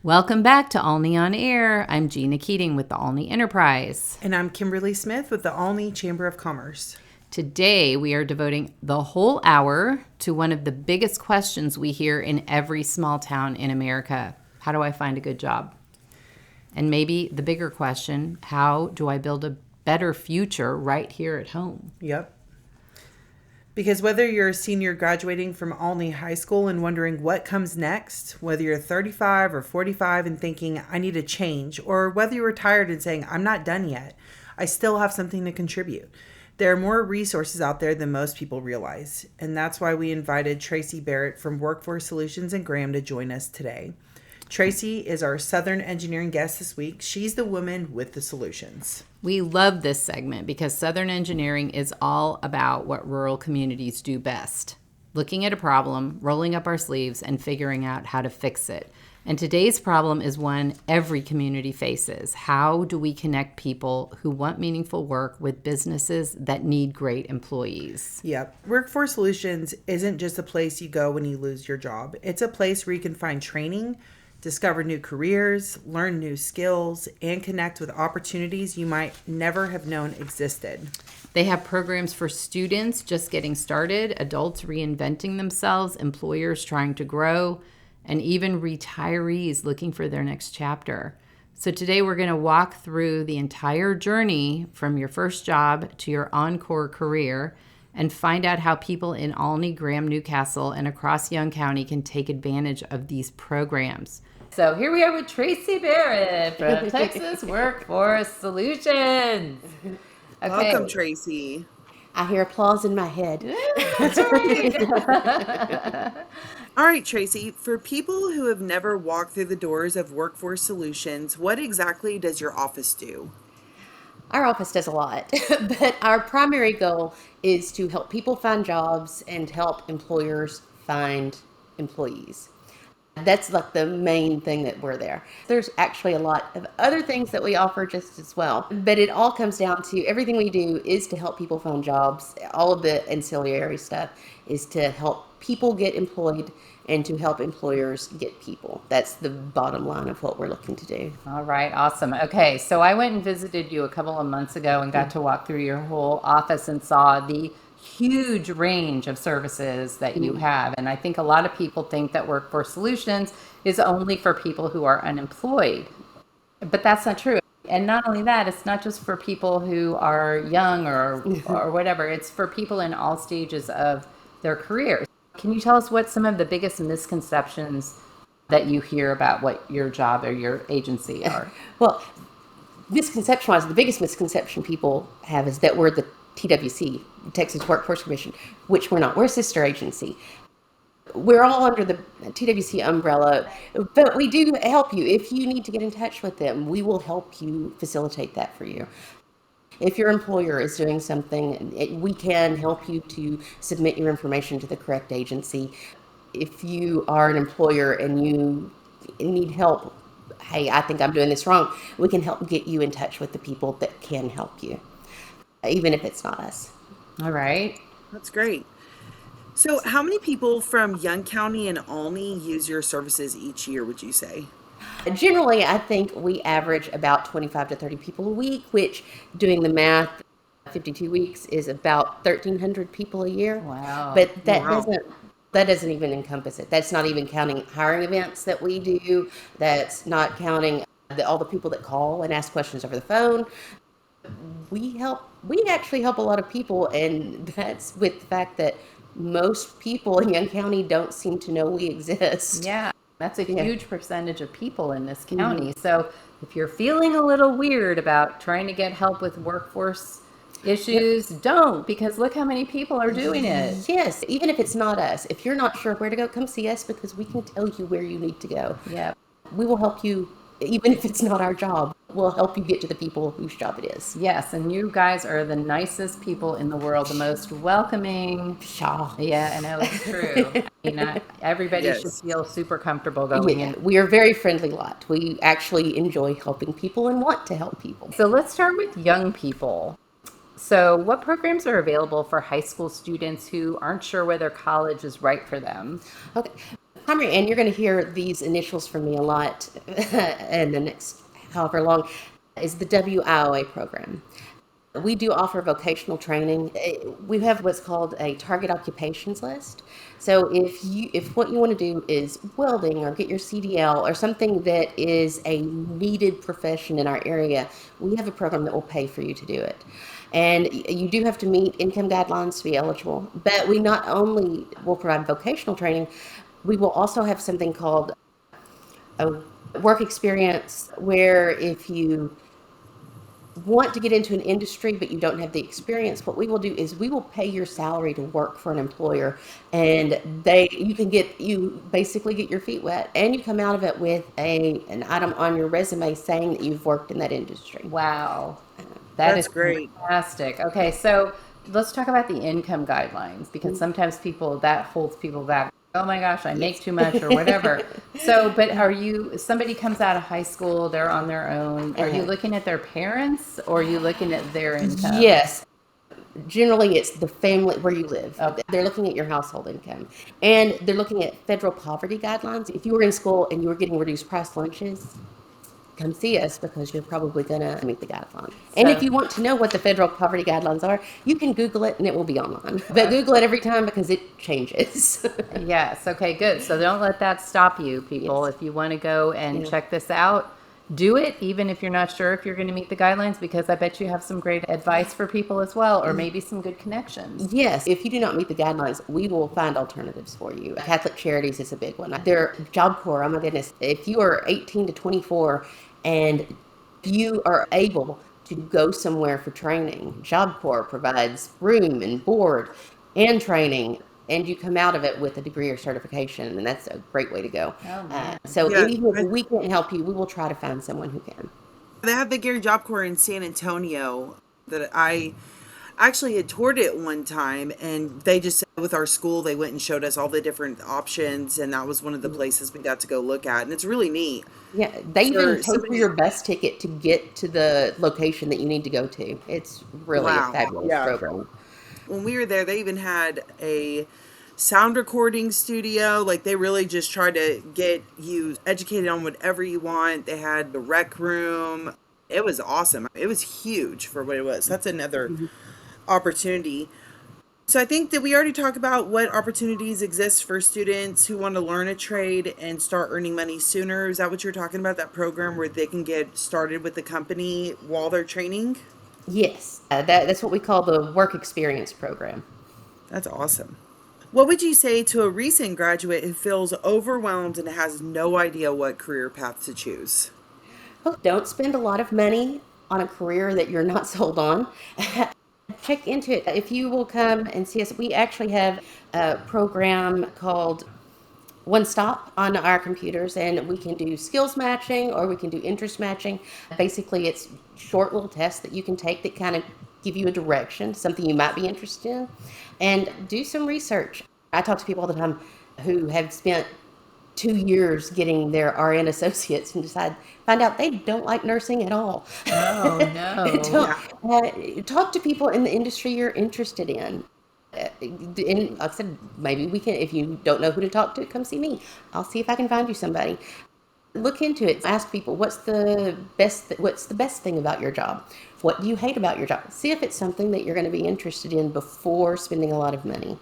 Welcome back to Olney On Air. I'm Gina Keating with the Olney Enterprise. And I'm Kimberly Smith with the Olney Chamber of Commerce. Today, we are devoting the whole hour to one of the biggest questions we hear in every small town in America. How do I find a good job? And maybe the bigger question, how do I build a better future right here at home? Yep. Because whether you're a senior graduating from Olney High School and wondering what comes next, whether you're 35 or 45 and thinking, I need a change, or whether you're retired and saying, I'm not done yet, I still have something to contribute. There are more resources out there than most people realize, and that's why we invited Tracy Barrett from Workforce Solutions in Graham to join us today. Tracy is our Southern Engineering guest this week. She's the woman with the solutions. We love this segment because Southern Engineering is all about what rural communities do best. Looking at a problem, rolling up our sleeves, and figuring out how to fix it. And today's problem is one every community faces. How do we connect people who want meaningful work with businesses that need great employees? Yep. Workforce Solutions isn't just a place you go when you lose your job. It's a place where you can find training, discover new careers, learn new skills, and connect with opportunities you might never have known existed. They have programs for students just getting started, adults reinventing themselves, employers trying to grow, and even retirees looking for their next chapter. So today we're going to walk through the entire journey from your first job to your encore career and find out how people in Olney, Graham, Newcastle, and across Young County can take advantage of these programs. So here we are with Tracy Barrett from Texas Workforce Solutions. Okay. Welcome, Tracy. I hear applause in my head. That's right. All right, Tracy, for people who have never walked through the doors of Workforce Solutions, what exactly does your office do? Our office does a lot, but our primary goal is to help people find jobs and help employers find employees. That's like the main thing that we're there. There's actually a lot of other things that we offer just as well, but it all comes down to everything we do is to help people find jobs. All of the ancillary stuff is to help people get employed and to help employers get people. That's the bottom line of what we're looking to do. All right, awesome. Okay, so I went and visited you a couple of months ago and got to walk through your whole office and saw the huge range of services that you have. And I think a lot of people think that Workforce Solutions is only for people who are unemployed, but that's not true. And not only that, it's not just for people who are young or whatever, it's for people in all stages of their careers. Can you tell us what some of the biggest misconceptions that you hear about what your job or your agency are? Well, misconception-wise, the biggest misconception people have is that we're the TWC, Texas Workforce Commission, which we're not. We're a sister agency. We're all under the TWC umbrella, but we do help you. If you need to get in touch with them, we will help you facilitate that for you. If your employer is doing something, we can help you to submit your information to the correct agency. If you are an employer and you need help, hey, I think I'm doing this wrong, we can help get you in touch with the people that can help you, even if it's not us. All right. That's great. So how many people from Young County and Olney use your services each year, would you say? Generally, I think we average about 25 to 30 people a week, which, doing the math, 52 weeks is about 1,300 people a year. Wow. But that doesn't even encompass it. That's not even counting hiring events that we do. That's not counting all the people that call and ask questions over the phone. We actually help a lot of people, and that's with the fact that most people in Young County don't seem to know we exist. Yeah, that's a huge percentage of people in this county. So if you're feeling a little weird about trying to get help with workforce issues, don't, because look how many people are doing it. Yes, even if it's not us. If you're not sure where to go, come see us because we can tell you where you need to go. Yeah. We will help you, even if it's not our job. We'll help you get to the people whose job it is. Yes, and you guys are the nicest people in the world, the most welcoming. Shaw. Yeah, I know, it's true. Everybody should feel super comfortable going in. We are a very friendly lot. We actually enjoy helping people and want to help people. So let's start with young people. So what programs are available for high school students who aren't sure whether college is right for them? Okay. primary, and you're going to hear these initials from me a lot in the next however long, is the WIOA program. We do offer vocational training. We have what's called a target occupations list. So if what you want to do is welding or get your CDL or something that is a needed profession in our area, we have a program that will pay for you to do it. And you do have to meet income guidelines to be eligible. But we not only will provide vocational training, we will also have something called a work experience, where if you want to get into an industry but you don't have the experience, what we will do is we will pay your salary to work for an employer, and you basically get your feet wet, and you come out of it with an item on your resume saying that you've worked in that industry. Wow. That's great. Fantastic. Okay, so let's talk about the income guidelines, because sometimes that holds people back. Oh my gosh, I make too much or whatever. So, but somebody comes out of high school, they're on their own. Are you looking at their parents, or are you looking at their income? Yes. Generally, it's the family where you live. Okay. They're looking at your household income, and they're looking at federal poverty guidelines. If you were in school and you were getting reduced price lunches, come see us, because you're probably going to meet the guidelines. And if you want to know what the federal poverty guidelines are, you can Google it and it will be online. But Google it every time, because it changes. Yes. Okay, good. So don't let that stop you, people. Yes. If you want to go and check this out, do it, even if you're not sure if you're going to meet the guidelines, because I bet you have some great advice for people as well, or maybe some good connections. Yes, if you do not meet the guidelines, we will find alternatives for you. Catholic Charities is a big one. Their Job Corps, oh my goodness, if you are 18 to 24 and you are able to go somewhere for training, Job Corps provides room and board and training, and you come out of it with a degree or certification, and that's a great way to go. Oh, man. Even if we can't help you, we will try to find someone who can. They have the Gary Job Corps in San Antonio that I actually had toured it one time, and they just, with our school, they went and showed us all the different options, and that was one of the places we got to go look at, and it's really neat. Yeah, they even pay for your bus ticket to get to the location that you need to go to. It's really a fabulous program. When we were there, they even had a sound recording studio. Like, they really just try to get you educated on whatever you want. They had the rec room. It was awesome. It was huge for what it was. That's another opportunity. So I think that we already talked about what opportunities exist for students who want to learn a trade and start earning money sooner. Is that what you're talking about, that program where they can get started with the company while they're training? Yes, that's what we call the work experience program. That's awesome. What would you say to a recent graduate who feels overwhelmed and has no idea what career path to choose? Well, don't spend a lot of money on a career that you're not sold on. Check into it. If you will come and see us, we actually have a program called One Stop on our computers, and we can do skills matching or we can do interest matching. Basically, it's short little tests that you can take that kind of give you a direction, something you might be interested in, and do some research. I talk to people all the time who have spent 2 years getting their RN associates and find out they don't like nursing at all. Oh, no. Talk to people in the industry you're interested in. And like I said, maybe we can, if you don't know who to talk to, come see me. I'll see if I can find you somebody. Look into it. Ask people, what's the best thing about your job? What do you hate about your job? See if it's something that you're going to be interested in before spending a lot of money.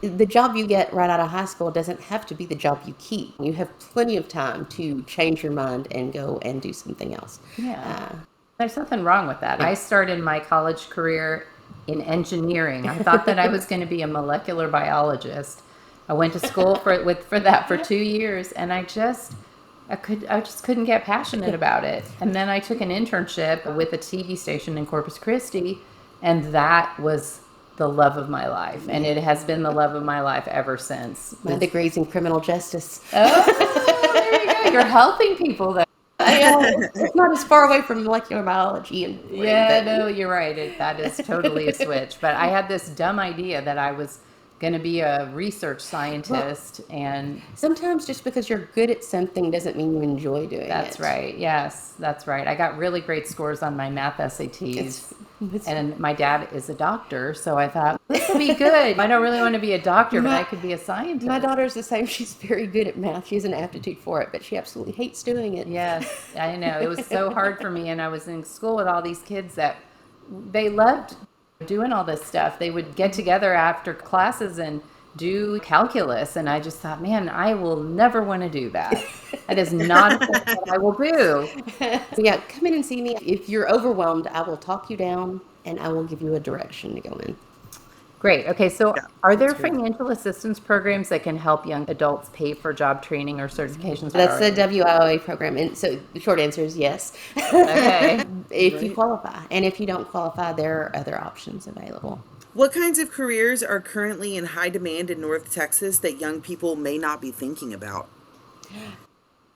The job you get right out of high school doesn't have to be the job you keep. You have plenty of time to change your mind and go and do something else. Yeah. There's nothing wrong with that. I started my college career in engineering. I thought that I was going to be a molecular biologist. I went to school for that for 2 years, and I just couldn't get passionate about it. And then I took an internship with a TV station in Corpus Christi, and that was the love of my life, and it has been the love of my life ever since. My degree's in criminal justice. Oh, there you go. You're helping people, though. It's not as far away from molecular biology. No, you're right. That is totally a switch. But I had this dumb idea that I was going to be a research scientist, and sometimes just because you're good at something doesn't mean you enjoy doing it. That's right. Yes, that's right. I got really great scores on my math SATs, and my dad is a doctor, so I thought, let's science would be good. I don't really want to be a doctor, but I could be a scientist. My daughter's the same. She's very good at math. She has an aptitude for it, but she absolutely hates doing it. Yes, I know. It was so hard for me, and I was in school with all these kids that they loved doing all this stuff. They would get together after classes and do calculus, and I just thought, man, I will never want to do that. That is not what I will do. So yeah, come in and see me. If you're overwhelmed, I will talk you down and I will give you a direction to go in. Great. Okay, so are there that's great. financial assistance programs that can help young adults pay for job training or certifications? That's the WIOA program. And so the short answer is yes. Okay. If you qualify. And if you don't qualify, there are other options available. What kinds of careers are currently in high demand in North Texas that young people may not be thinking about?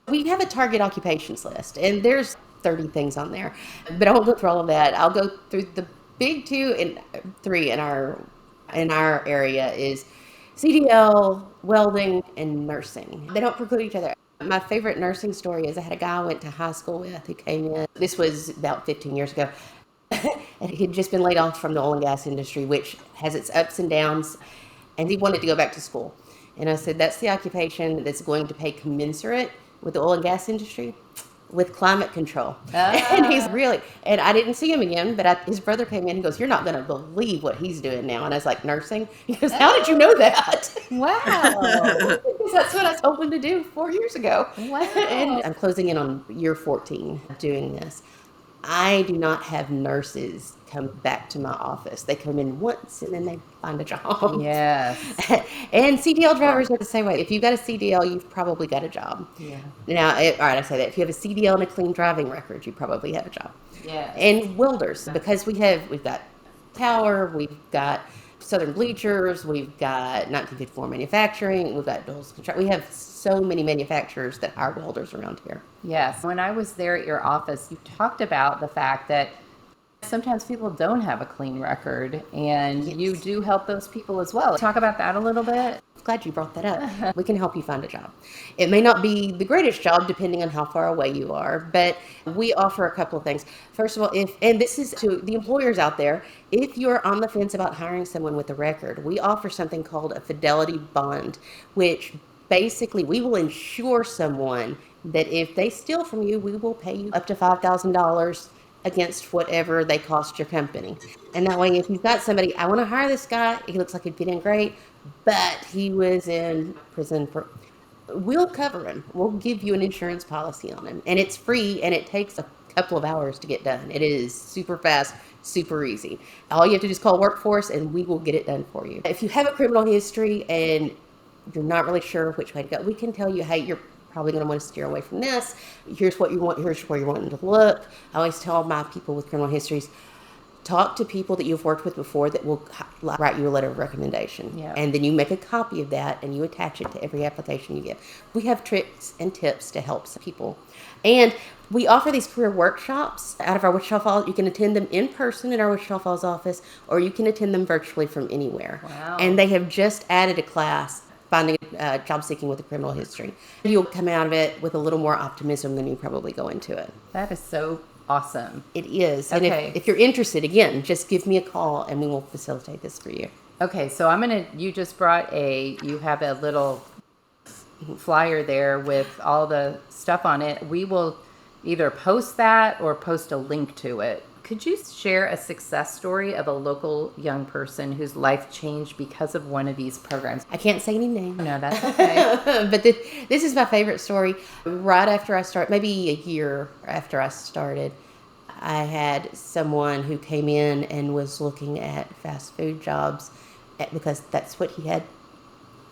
We have a target occupations list, and there's 30 things on there. But I won't go through all of that. I'll go through the big 2 and 3 in our area is CDL, welding, and nursing. They don't preclude each other. My favorite nursing story is I had a guy I went to high school with who came in. This was about 15 years ago. And he'd just been laid off from the oil and gas industry, which has its ups and downs. And he wanted to go back to school. And I said, that's the occupation that's going to pay commensurate with the oil and gas industry, with climate control. And he's really, and I didn't see him again, but his brother came in and goes, you're not going to believe what he's doing now. And I was like, nursing? He goes, how did you know that? Wow. Because that's what I told him to do 4 years ago. Wow. And I'm closing in on year 14 doing this. I do not have nurses come back to my office. They come in once and then they find a job. Yes. And CDL drivers are the same way. If you've got a CDL, you've probably got a job. Yeah. Now, all right, I say that. If you have a CDL and a clean driving record, you probably have a job. Yes. And welders, because we've got Tower, we've got Southern Bleachers, we've got 1954 Manufacturing, we've got Dole's Construction. We have so many manufacturers that hire welders around here. Yes. When I was there at your office, you talked about the fact that sometimes people don't have a clean record, and you do help those people as well. Talk about that a little bit. Glad you brought that up. We can help you find a job. It may not be the greatest job depending on how far away you are, but we offer a couple of things. First of all, and this is to the employers out there, if you're on the fence about hiring someone with a record, we offer something called a fidelity bond, which basically we will insure someone that if they steal from you, we will pay you up to $5,000 against whatever they cost your company. And that way, if you've got somebody, I want to hire this guy, he looks like he'd fit in great, but he was in prison we'll cover him. We'll give you an insurance policy on him. And it's free, and it takes a couple of hours to get done. It is super fast, super easy. All you have to do is call Workforce, and we will get it done for you. If you have a criminal history and you're not really sure which way to go, we can tell you, hey, you're probably going to want to steer away from this. Here's what you want. Here's where you're wanting to look. I always tell my people with criminal histories, talk to people that you've worked with before that will write you a letter of recommendation. Yeah. And then you make a copy of that and you attach it to every application you get. We have tricks and tips to help some people. And we offer these career workshops out of our Wichita Falls. You can attend them in person in our Wichita Falls office, or you can attend them virtually from anywhere. Wow. And they have just added a class, finding job seeking with a criminal history. You'll come out of it with a little more optimism than you probably go into it. That is so awesome. It is. Okay. And if you're interested, again, just give me a call and we will facilitate this for you. Okay, so you just brought you have a little flyer there with all the stuff on it. We will either post that or post a link to it. Could you share a success story of a local young person whose life changed because of one of these programs? I can't say any names. No, that's okay. But this is my favorite story. Right after I started, maybe a year after I started, I had someone who came in and was looking at fast food jobs because that's what he had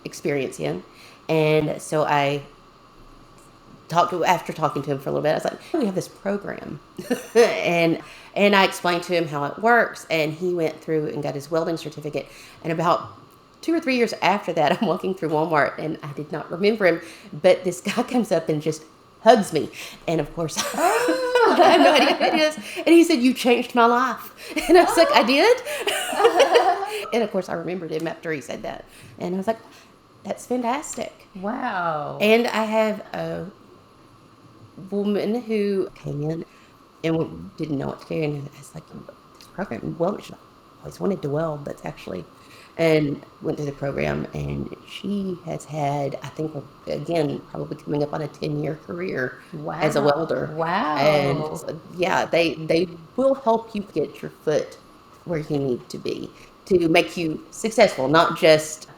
experience in. And so after talking to him for a little bit, I was like, we have this program. and I explained to him how it works, and he went through and got his welding certificate. And about 2 or 3 years after that, I'm walking through Walmart, and I did not remember him, but this guy comes up and just hugs me. And of course, I have no idea who it is. And he said, you changed my life. And I was like, I did? And of course, I remembered him after he said that. And I was like, that's fantastic. Wow. And I have a woman who came in and didn't know what to do. And I was like, this program, well, always wanted to weld. That's actually, and went through the program, and she has had, I think, again, probably coming up on a 10-year career as a welder. Wow. And yeah, they will help you get your foot where you need to be to make you successful, not just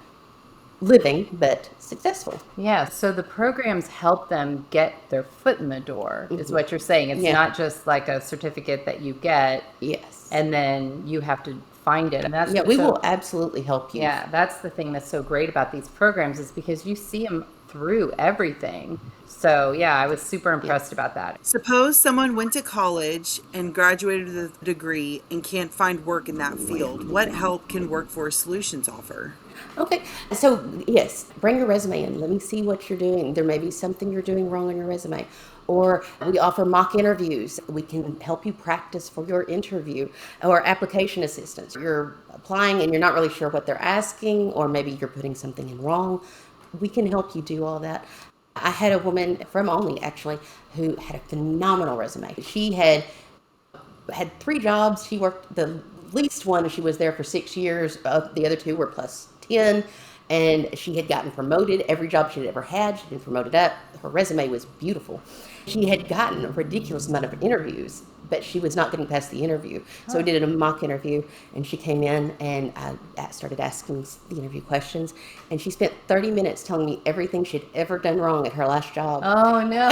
living, but successful. Yeah, so the programs help them get their foot in the door, is what you're saying. It's Yeah. not just like a certificate that you get Yes. and then you have to find it. And that's Yeah, what's we so- will absolutely help you. Yeah, that's the thing that's so great about these programs is because you see them through everything. So yeah, I was super impressed about that. Suppose someone went to college and graduated with a degree and can't find work in that field. What help can Workforce Solutions offer? Okay, so yes, bring your resume in. Let me see what you're doing. There may be something you're doing wrong on your resume. Or we offer mock interviews. We can help you practice for your interview, or application assistance. You're applying and you're not really sure what they're asking, or maybe you're putting something in wrong. We can help you do all that. I had a woman from Olney, actually, who had a phenomenal resume. She had 3 jobs. She worked the least one. She was there for 6 years. The other 2 were plus 10. And she had gotten promoted every job she'd ever had. She'd been promoted up. Her resume was beautiful. She had gotten a ridiculous amount of interviews, but she was not getting past the interview. So we did a mock interview, and she came in, and I started asking the interview questions. And she spent 30 minutes telling me everything she'd ever done wrong at her last job. Oh no.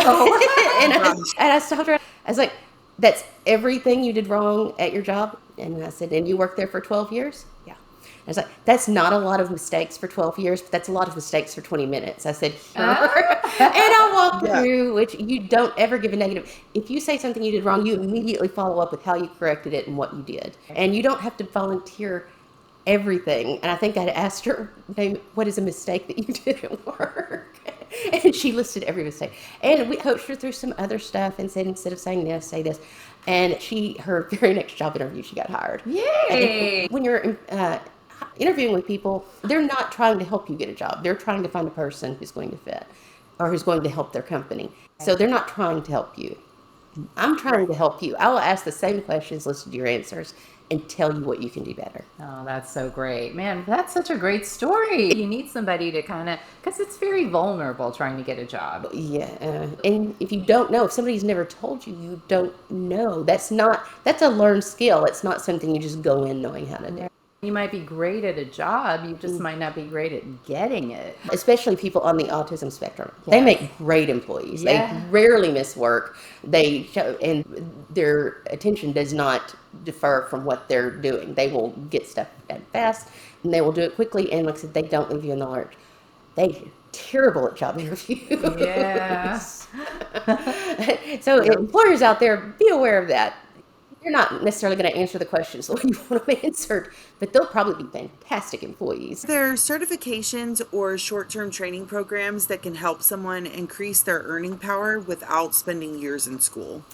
And I stopped her. I was like, "That's everything you did wrong at your job?" And I said, "And you worked there for 12 years?" Yeah. I was like, "That's not a lot of mistakes for 12 years, but that's a lot of mistakes for 20 minutes." I said, "Sure." And I walked through, which you don't ever give a negative. If you say something you did wrong, you immediately follow up with how you corrected it and what you did. And you don't have to volunteer everything. And I think I'd asked her, "What is a mistake that you did at work?" And she listed every mistake. And we coached her through some other stuff and said, instead of saying this, say this. And her very next job interview, she got hired. Yay. When you're interviewing with people, they're not trying to help you get a job. They're trying to find a person who's going to fit or who's going to help their company. So they're not trying to help you. I'm trying to help you. I will ask the same questions, listen to your answers, and tell you what you can do better. Oh, that's so great. Man, that's such a great story. You need somebody to because it's very vulnerable trying to get a job. Yeah. And if you don't know, if somebody's never told you, you don't know. That's a learned skill. It's not something you just go in knowing how to do. You might be great at a job, you just might not be great at getting it. Especially people on the autism spectrum. They make great employees. Yeah. They rarely miss work. They show, and their attention does not defer from what they're doing. They will get stuff done fast, and they will do it quickly. And like I said, they don't leave you in the lurch. They're terrible at job interviews. Yeah. So employers out there, be aware of that. You're not necessarily going to answer the questions the way you want them answered, but they'll probably be fantastic employees. Are there certifications or short-term training programs that can help someone increase their earning power without spending years in school?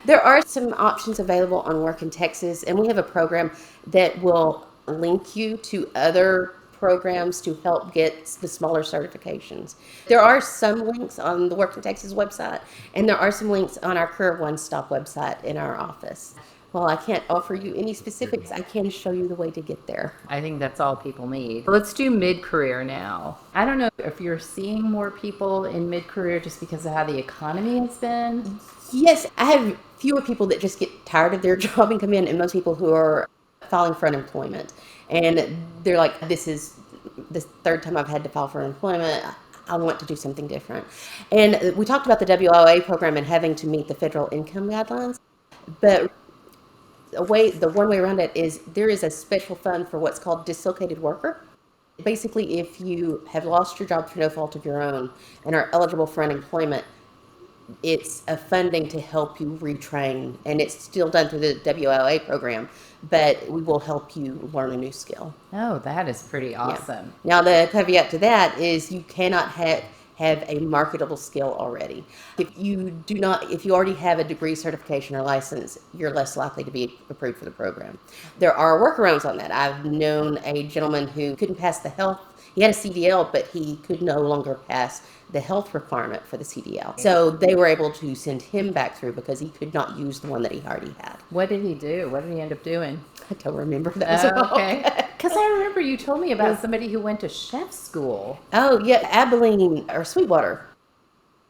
There are some options available on Work in Texas, and we have a program that will link you to other programs to help get the smaller certifications. There are some links on the Work in Texas website, and there are some links on our Career One Stop website in our office. Well, I can't offer you any specifics. I can show you the way to get there. I think that's all people need. Let's do mid-career now. I don't know if you're seeing more people in mid-career just because of how the economy has been. Yes, I have fewer people that just get tired of their job and come in, and most people who are filing for unemployment. And they're like, this is the 3rd time I've had to file for unemployment. I want to do something different. And we talked about the WOA program and having to meet the federal income guidelines. But the one way around it is there is a special fund for what's called dislocated worker. Basically, if you have lost your job for no fault of your own and are eligible for unemployment, it's a funding to help you retrain, and it's still done through the WOA program, but we will help you learn a new skill. Oh, that is pretty awesome. Now, the caveat to that is you cannot have a marketable skill already. If you already have a degree, certification, or license, you're less likely to be approved for the program. There are workarounds on that. I've known a gentleman who couldn't pass the health He had a CDL, but he could no longer pass the health requirement for the CDL. So they were able to send him back through because he could not use the one that he already had. What did he do? What did he end up doing? I don't remember. That was a while Okay. back. Because I remember you told me about somebody who went to chef school. Oh, yeah, Abilene or Sweetwater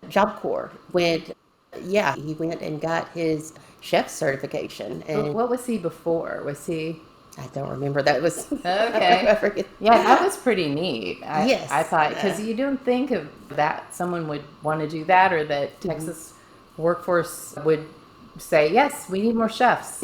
Job Corps went, yeah, he went and got his chef certification. And What was he before? Was he? I don't remember. That was, Okay. I forget. Yeah, that was pretty neat. Yes. I thought, because you don't think of that someone would want to do that, or that Texas workforce would say, yes, we need more chefs.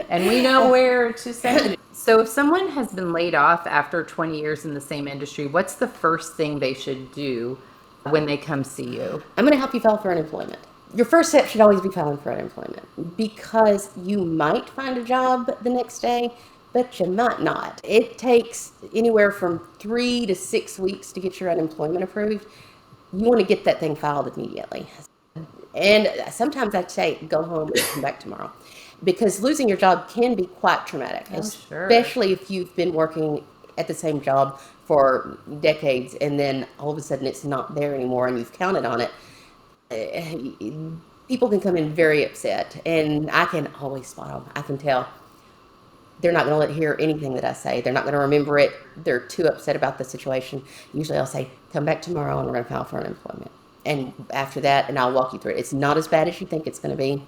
And we know where to send it. So if someone has been laid off after 20 years in the same industry, what's the first thing they should do when they come see you? I'm going to help you file for unemployment. Your first step should always be filing for unemployment because you might find a job the next day, but you might not. It takes anywhere from 3 to 6 weeks to get your unemployment approved. You want to get that thing filed immediately. And sometimes I say, go home and come back tomorrow. Because losing your job can be quite traumatic, Oh, sure. especially if you've been working at the same job for decades and then all of a sudden it's not there anymore and you've counted on it. People can come in very upset, and I can always spot them. I can tell they're not going to hear anything that I say. They're not going to remember it. They're too upset about the situation. Usually I'll say, come back tomorrow and we're going to file for unemployment. And after that, and I'll walk you through it. It's not as bad as you think it's going to be,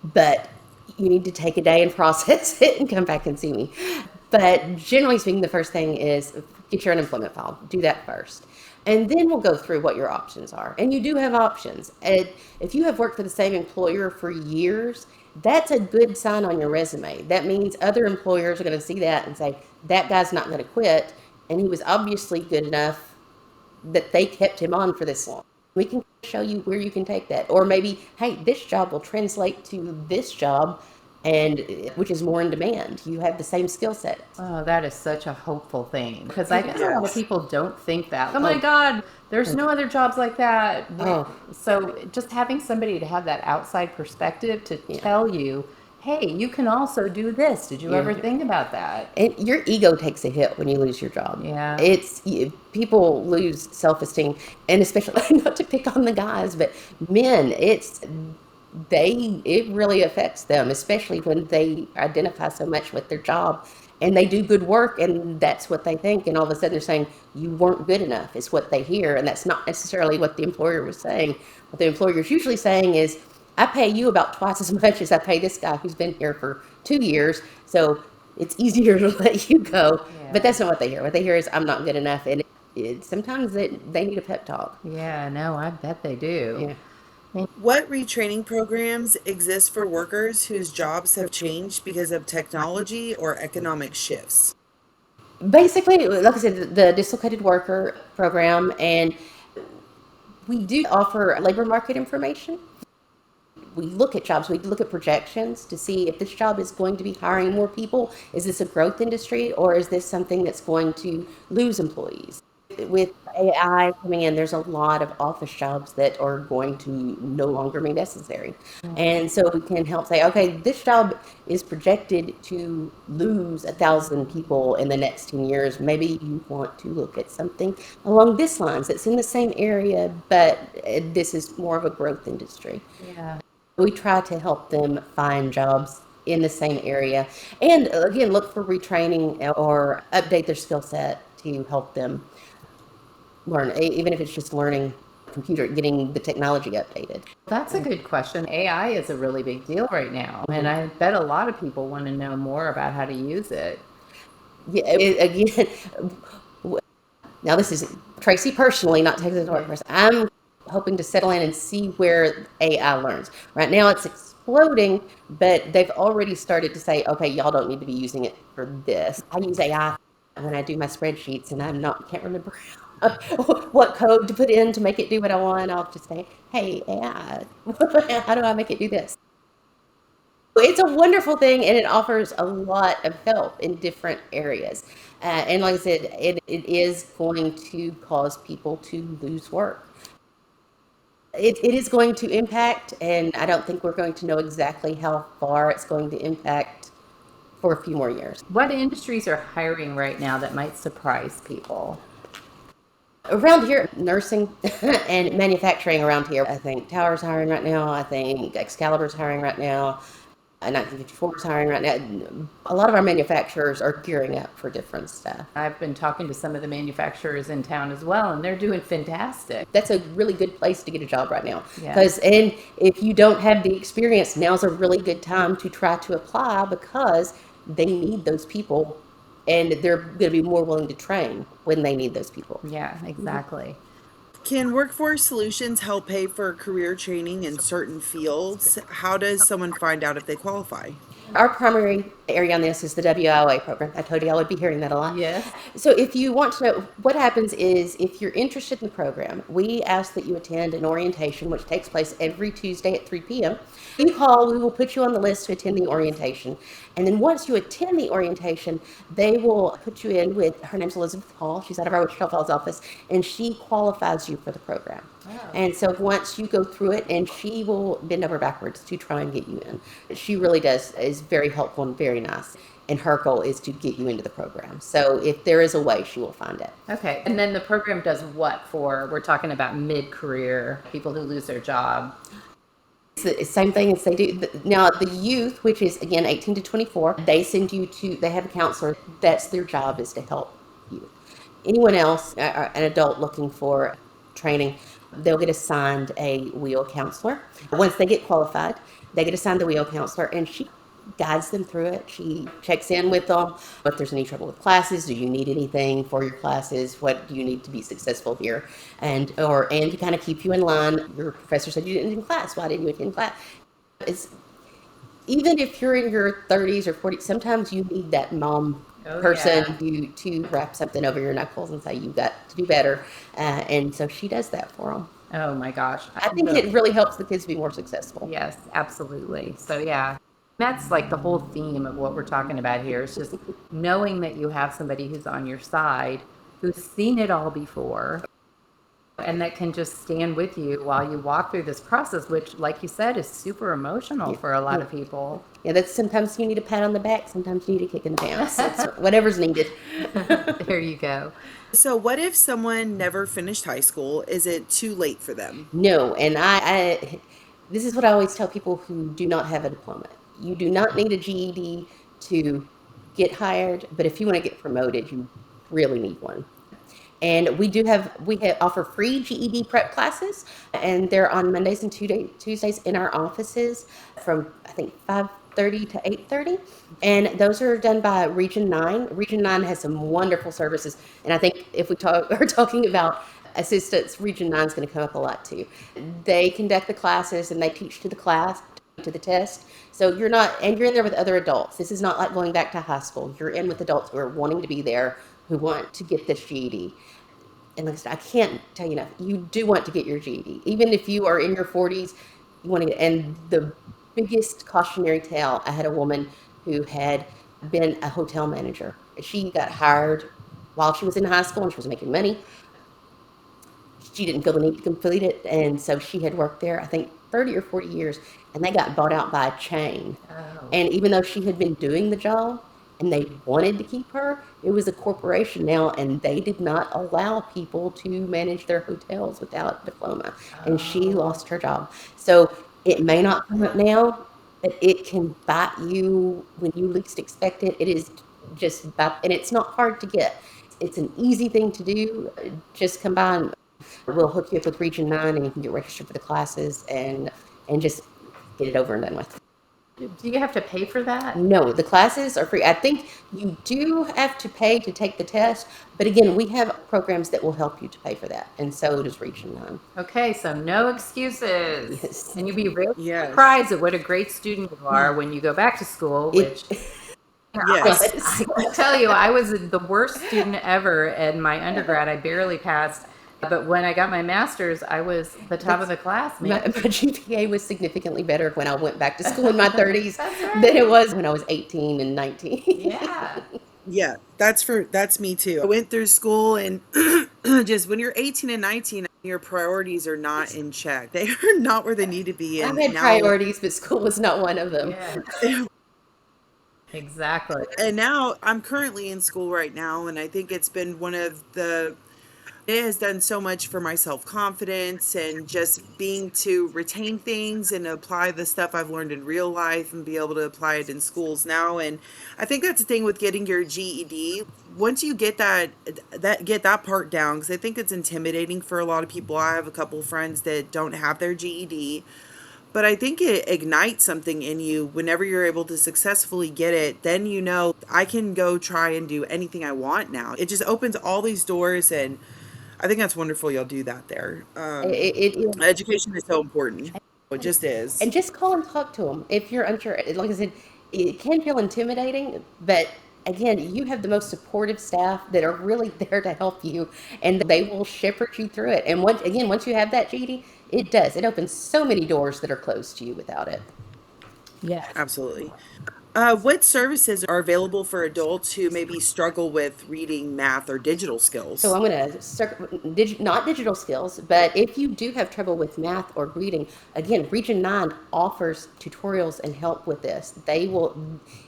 but you need to take a day and process it and come back and see me. But generally speaking, the first thing is get your unemployment file. Do that first. And then we'll go through what your options are. And you do have options. And if you have worked for the same employer for years, that's a good sign on your resume. That means other employers are going to see that and say, that guy's not going to quit. And he was obviously good enough that they kept him on for this long. We can show you where you can take that. Or maybe, hey, this job will translate to this job, and which is more in demand. You have the same skill set. Oh, that is such a hopeful thing, because I guess a lot of people don't think that. Oh my God, there's no other jobs like that. Oh. So just having somebody to have that outside perspective to tell you, hey, you can also do this. Did you ever think about that? And your ego takes a hit when you lose your job. Yeah. People lose self-esteem, and especially not to pick on the guys, but men, it really affects them, especially when they identify so much with their job and they do good work and that's what they think, and all of a sudden they're saying you weren't good enough is what they hear, and that's not necessarily what the employer was saying. What the employer is usually saying is, I pay you about twice as much as I pay this guy who's been here for 2 years, so it's easier to let you go. Yeah. But that's not what they hear. What they hear is, I'm not good enough, and sometimes they need a pep talk. Yeah, no, I bet they do. Yeah. What retraining programs exist for workers whose jobs have changed because of technology or economic shifts? Basically, like I said, the dislocated worker program, and we do offer labor market information. We look at jobs, we look at projections to see if this job is going to be hiring more people. Is this a growth industry, or is this something that's going to lose employees? With AI coming in, there's a lot of office jobs that are going to no longer be necessary. And so we can help say, okay, this job is projected to lose 1,000 people in the next 10 years. Maybe you want to look at something along this lines that's in the same area, but this is more of a growth industry. Yeah. We try to help them find jobs in the same area. And again, look for retraining or update their skill set to help them learn, even if it's just learning computer, getting the technology updated. That's a good question. AI is a really big deal right now, and I bet a lot of people want to know more about how to use it. Yeah, again, now this is Tracy personally, not Texas Workforce. I'm hoping to settle in and see where AI learns. Right now it's exploding, but they've already started to say, okay, y'all don't need to be using it for this. I use AI when I do my spreadsheets, and can't remember what code to put in to make it do what I want. I'll just say, hey, AI, how do I make it do this? It's a wonderful thing, and it offers a lot of help in different areas. And like I said, it is going to cause people to lose work. It is going to impact, and I don't think we're going to know exactly how far it's going to impact for a few more years. What industries are hiring right now that might surprise people? Around here, nursing and manufacturing around here. I think Tower's hiring right now. I think Excalibur's hiring right now. 1954 is hiring right now. A lot of our manufacturers are gearing up for different stuff. I've been talking to some of the manufacturers in town as well, and they're doing fantastic. That's a really good place to get a job right now. Yeah. And if you don't have the experience, now's a really good time to try to apply because they need those people, and they're going to be more willing to train when they need those people. Yeah, exactly. Can Workforce Solutions help pay for career training in certain fields? How does someone find out if they qualify? Our primary area on this is the WIOA program. I told you I would be hearing that a lot. Yes. So if you want to know, what happens is if you're interested in the program, we ask that you attend an orientation, which takes place every Tuesday at 3 p.m. You call, we will put you on the list to attend the orientation. And then once you attend the orientation, they will put you in with, her name's Elizabeth Hall. She's out of our Wichita Falls office, and she qualifies you for the program. And so once you go through it, and she will bend over backwards to try and get you in. She really is very helpful and very nice. And her goal is to get you into the program. So if there is a way, she will find it. Okay. And then the program does what for? We're talking about mid-career, people who lose their job. It's the same thing as they do. Now, the youth, which is, again, 18 to 24, they send you to, they have a counselor. That's their job, is to help you. Anyone else, an adult looking for training, they'll get assigned a wheel counselor. Once they get qualified, they get assigned the wheel counselor, and she guides them through it. She checks in with them. If there's any trouble with classes, do you need anything for your classes? What do you need to be successful here? And to kind of keep you in line. Your professor said you didn't attend class. Why didn't you attend class? Even if you're in your 30s or 40s, sometimes you need that mom person to wrap something over your knuckles and say, you've got to do better. And so she does that for them. Oh my gosh. I think it really helps the kids be more successful. Yes, absolutely. So yeah, that's like the whole theme of what we're talking about here. Is just knowing that you have somebody who's on your side, who's seen it all before, and that can just stand with you while you walk through this process, which, like you said, is super emotional for a lot of people. Yeah, that's sometimes you need a pat on the back, sometimes you need a kick in the pants. It's whatever's needed. There you go. So what if someone never finished high school? Is it too late for them? No, and I this is what I always tell people who do not have a diploma. You do not need a GED to get hired, but if you want to get promoted, you really need one. And we offer free GED prep classes, and they're on Mondays and Tuesdays in our offices from, I think, 5:30 to 8:30. And those are done by Region 9. Region 9 has some wonderful services. And I think if we are talking about assistants, Region 9 is going to come up a lot too. They conduct the classes and they teach to the test. So you're in there with other adults. This is not like going back to high school. You're in with adults who are wanting to be there, who want to get this GED. And like I said, I can't tell you enough. You do want to get your GED. Even if you are in your 40s, you want to get, and the biggest cautionary tale, I had a woman who had been a hotel manager. She got hired while she was in high school and she was making money. She didn't feel the need to complete it. And so she had worked there, I think, 30 or 40 years, and they got bought out by a chain. Oh. And even though she had been doing the job and they wanted to keep her, it was a corporation now, and they did not allow people to manage their hotels without a diploma. And she lost her job. So it may not come up now, but it can bite you when you least expect it. It is just, and it's not hard to get. It's an easy thing to do. Just come by and we'll hook you up with Region 9, and you can get registered for the classes and just get it over and done with. Do you have to pay for that? No, the classes are free. I think you do have to pay to take the test, but again, we have programs that will help you to pay for that, and so does Region 9. Okay, so no excuses. Yes. And you'd be really Yes. surprised at what a great student you are when you go back to school, which Yes. I tell you, I was the worst student ever in my undergrad. I barely passed. But when I got my master's, I was the top of the class, My man. GPA was significantly better when I went back to school in my 30s That's right. than it was when I was 18 and 19. Yeah. Yeah, that's me too. I went through school, and just when you're 18 and 19, your priorities are not in check. They are not where they need to be. I And had now, priorities, but school was not one of them. Yeah. Exactly. and now I'm currently in school right now, and I think it's been one of the It has done so much for my self-confidence and just being to retain things and apply the stuff I've learned in real life and be able to apply it in schools now. And I think that's the thing with getting your GED. Once you get that part down, because I think it's intimidating for a lot of people. I have a couple of friends that don't have their GED, but I think it ignites something in you whenever you're able to successfully get it. Then you know, I can go try and do anything I want now. It just opens all these doors, and I think that's wonderful you'll do that there. It Education is so important. It just is. and just call and talk to them if you're unsure. Like I said, it can feel intimidating, but again, you have the most supportive staff that are really there to help you, and they will shepherd you through it. And once you have that GD, it opens so many doors that are closed to you without it. Yes. Absolutely. What services are available for adults who maybe struggle with reading, math, or digital So skills? I'm going to not digital skills, but if you do have trouble with math or reading, again, Region 9 offers tutorials and help with this. They will,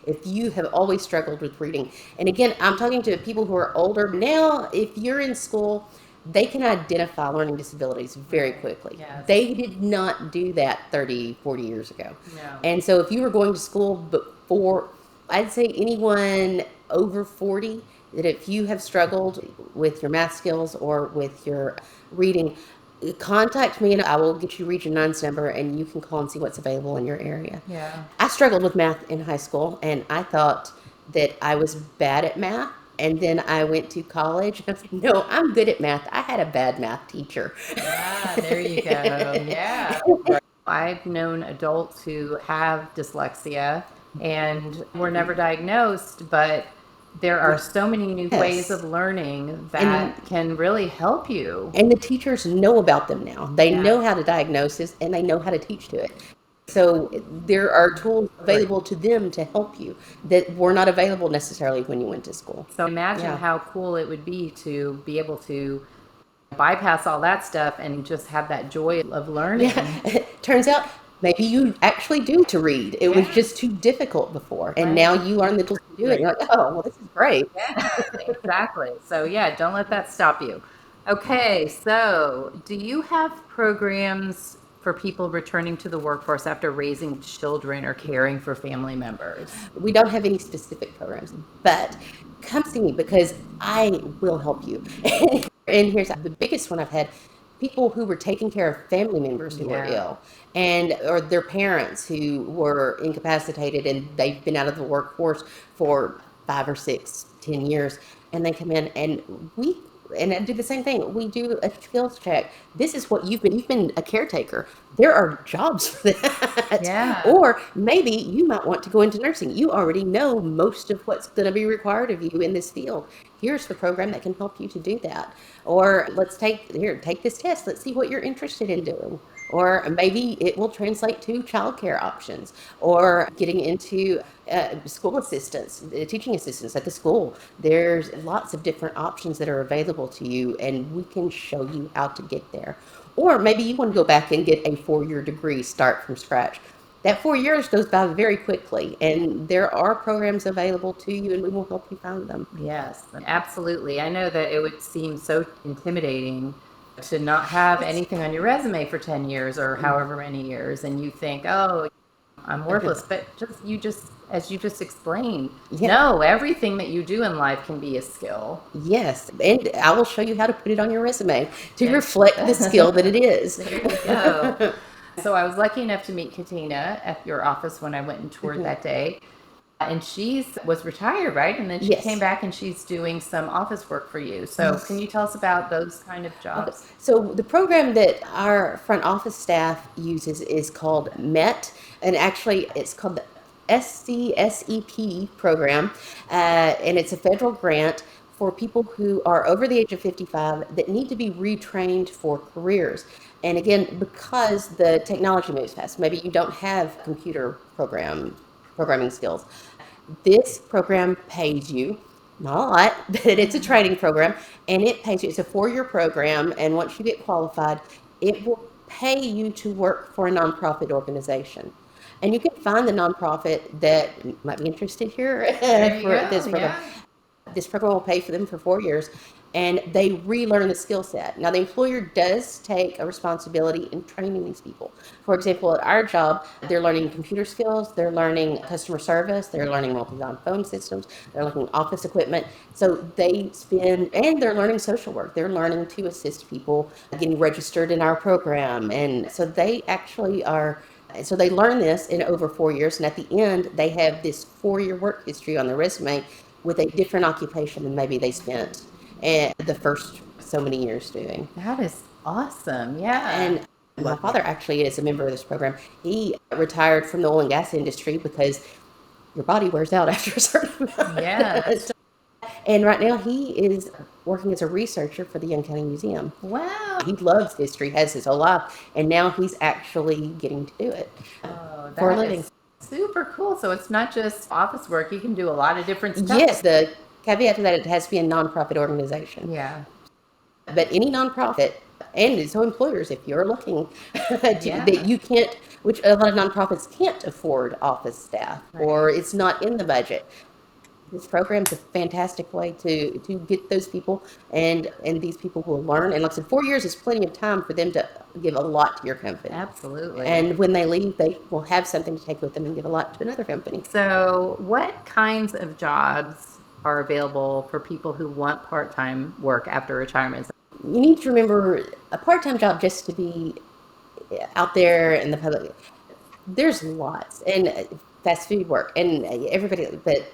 if you have always struggled with reading. And again, I'm talking to people who are older. Now, if you're in school, they can identify learning disabilities very quickly. Yes. They did not do that 30, 40 years ago. No. And so if you were going to school before, I'd say anyone over 40, that if you have struggled with your math skills or with your reading, contact me and I will get you Region 9's number and you can call and see what's available in your area. Yeah. I struggled with math in high school and I thought that I was bad at math. And then I went to college and I was like, no, I'm good at math. I had a bad math teacher. Yeah, there you go. Yeah. I've known adults who have dyslexia and were never diagnosed, but there are so many new Yes. ways of learning that can really help you. And the teachers know about them now. They Yeah. know how to diagnose this and they know how to teach to it. So there are tools available to them to help you that were not available necessarily when you went to school. So imagine Yeah. how cool it would be to be able to bypass all that stuff and just have that joy of learning. Yeah. Turns out maybe you actually do to read. It was Yeah. just too difficult before. And Right. now you are in the tools to do it. You're like, oh, well, this is great. Yeah, exactly. So yeah, don't let that stop you. Okay, so do you have programs for people returning to the workforce after raising children or caring for family members? We don't have any specific programs, but come see me because I will help you. And here's the biggest one I've had: people who were taking care of family members who were Yeah. ill, and or their parents who were incapacitated and they've been out of the workforce for 5 or 6, 10 years, and they come in and we and I do the same thing. We do a skills check. This is what you've been a caretaker. There are jobs for that. Yeah. Or maybe you might want to go into nursing. You already know most of what's going to be required of you in this field. Here's the program that can help you to do that. Or take this test. Let's see what you're interested in doing. Or maybe it will translate to childcare options or getting into school assistants, teaching assistants at the school. There's lots of different options that are available to you, and we can show you how to get there. Or maybe you want to go back and get a 4-year degree, start from scratch. That 4 years goes by very quickly, and there are programs available to you, and we will help you find them. Yes, absolutely. I know that it would seem so intimidating to not have anything on your resume for 10 years or however many years, and you think, oh, I'm worthless. But as you just explained, Yeah. no, everything that you do in life can be a skill. Yes, and I will show you how to put it on your resume to Yes. reflect the skill that it is. There you go. So I was lucky enough to meet Katina at your office when I went and toured that day. And she was retired, right? And then she Yes. came back and she's doing some office work for you. So can you tell us about those kind of jobs? So the program that our front office staff uses is called MET, and actually it's called the SCSEP program, and it's a federal grant for people who are over the age of 55 that need to be retrained for careers. And again, because the technology moves fast, maybe you don't have programming skills. This program pays you, not a lot, but it's a training program, and it pays you. It's a 4-year program, and once you get qualified, it will pay you to work for a nonprofit organization. And you can find the nonprofit that might be interested here There you for go, this program. yeah. This program will pay for them for 4 years, and they relearn the skill set. Now, the employer does take a responsibility in training these people. For example, at our job, they're learning computer skills, they're learning customer service, they're learning multi-line phone systems, they're learning office equipment. So and they're learning social work. They're learning to assist people getting registered in our program. And so they actually are. So they learn this in over 4 years, and at the end, they have this 4-year work history on their resume with a different occupation than maybe they spent the first so many years doing. That is awesome. Yeah. And my father actually is a member of this program. He retired from the oil and gas industry because your body wears out after a certain amount. Yeah. And right now he is working as a researcher for the Young County Museum. Wow. He loves history, has his whole life, and now he's actually getting to do it for a living. Super cool. So it's not just office work. You can do a lot of different stuff. Yes, the caveat to that, it has to be a nonprofit organization. Yeah. But any nonprofit, and so employers, if you're looking that you can't, which a lot of nonprofits can't afford office staff, or it's not in the budget. This program's a fantastic way to get those people, and these people will learn. And like I said, 4 years is plenty of time for them to give a lot to your company. Absolutely. And when they leave, they will have something to take with them and give a lot to another company. So what kinds of jobs are available for people who want part-time work after retirement? You need to remember, a part-time job just to be out there in the public, there's lots, and fast food work, and everybody, but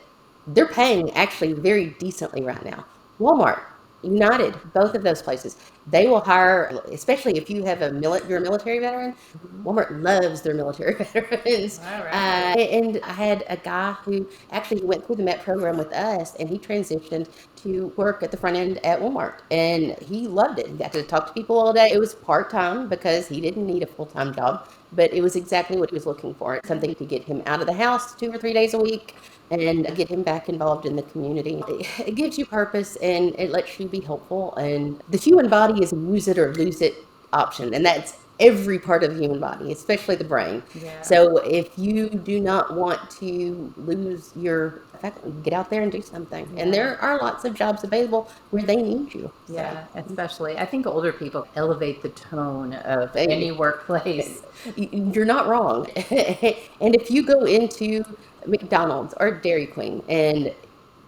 they're paying actually very decently right now. Walmart, United, both of those places, they will hire, especially if you have you're a military veteran. Walmart loves their military veterans. All right. And I had a guy who actually went through the MET program with us, and he transitioned to work at the front end at Walmart, and he loved it. He got to talk to people all day. It was part-time because he didn't need a full-time job, but it was exactly what he was looking for. Something to get him out of the house 2 or 3 days a week and get him back involved in the community. It gives you purpose, and it lets you be helpful. And the human body is a use it or lose it option, and that's every part of the human body, especially the brain. Yeah. So if you do not want to lose your faculty, get out there and do something. Yeah. And there are lots of jobs available where they need you. Yeah, especially. I think older people elevate the tone of any workplace. You're not wrong. And if you go into McDonald's or Dairy Queen and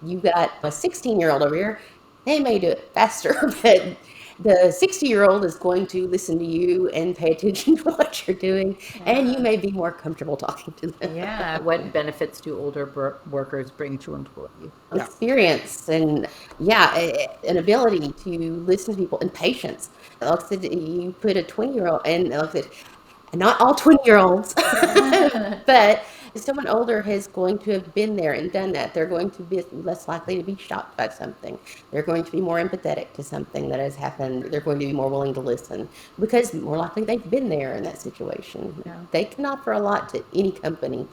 you got a 16-year-old over here, they may do it faster, but the 60-year-old is going to listen to you and pay attention to what you're doing, and you may be more comfortable talking to them. Yeah. What benefits do older workers bring to employees? Experience and an ability to listen to people, and patience. Like I said, you put a 20-year-old, and like I said, not all 20-year-olds, but someone older is going to have been there and done that. They're going to be less likely to be shocked by something. They're going to be more empathetic to something that has happened. They're going to be more willing to listen because more likely they've been there in that situation. Yeah. They can offer a lot to any company.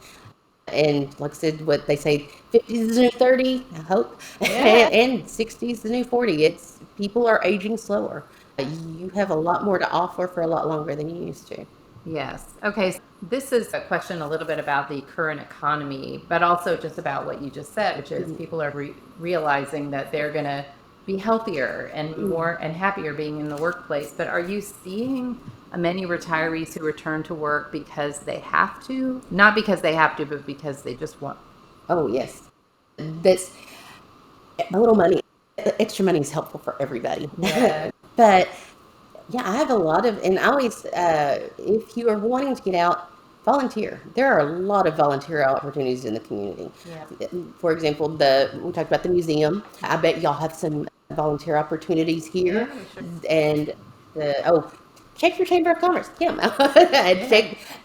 And like I said, what they say, 50 is the new 30, I hope, and 60 is the new 40. People are aging slower. You have a lot more to offer for a lot longer than you used to. Yes. Okay. So this is a question a little bit about the current economy, but also just about what you just said, which is people are realizing that they're going to be healthier and more and happier being in the workplace. But are you seeing many retirees who return to work because they have to? Not because they have to, but because they just want. Oh, yes. That's a little money. Extra money is helpful for everybody. Yeah. But yeah, I have a lot of, and I always, if you are wanting to get out, volunteer. There are a lot of volunteer opportunities in the community. Yeah. For example, we talked about the museum. I bet y'all have some volunteer opportunities here. Yeah, sure. And check your Chamber of Commerce, Kim.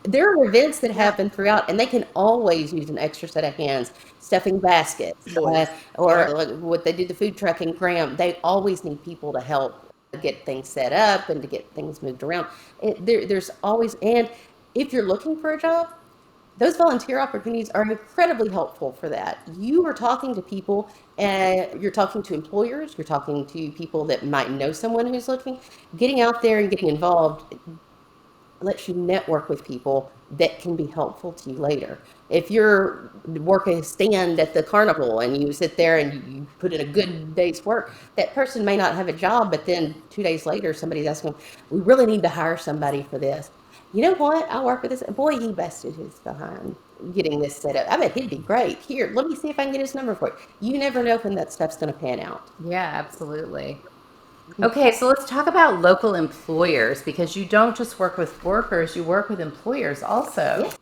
There are events that happen throughout, and they can always use an extra set of hands, stuffing baskets, or like what they did the food truck in Graham. They always need people to help get things set up and to get things moved around. There's always, and if you're looking for a job, those volunteer opportunities are incredibly helpful for that. You are talking to people, and you're talking to employers, you're talking to people that might know someone who's looking. Getting out there and getting involved lets you network with people that can be helpful to you later. If you're working a stand at the carnival and you sit there and you put in a good day's work, that person may not have a job, but then 2 days later, somebody's asking, we really need to hire somebody for this. You know what? I work with this. Boy, he busted his behind getting this set up. I bet he'd be great. Here, let me see if I can get his number for you. You never know when that stuff's going to pan out. Yeah, absolutely. Okay, so let's talk about local employers, because you don't just work with workers, you work with employers also. Yes.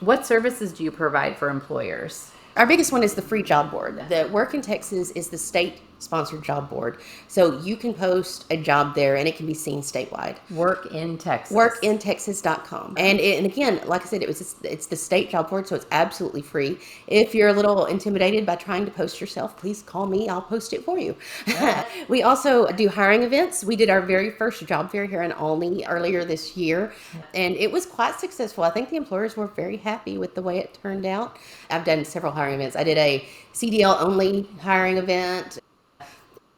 What services do you provide for employers? Our biggest one is the free job board. The Work in Texas is the state sponsored job board. So you can post a job there and it can be seen statewide. Work in Texas. Workintexas.com. And again, like I said, it's the state job board, so it's absolutely free. If you're a little intimidated by trying to post yourself, please call me. I'll post it for you. Yeah. We also do hiring events. We did our very first job fair here in Olney earlier this year, and it was quite successful. I think the employers were very happy with the way it turned out. I've done several hiring events. I did a CDL only hiring event.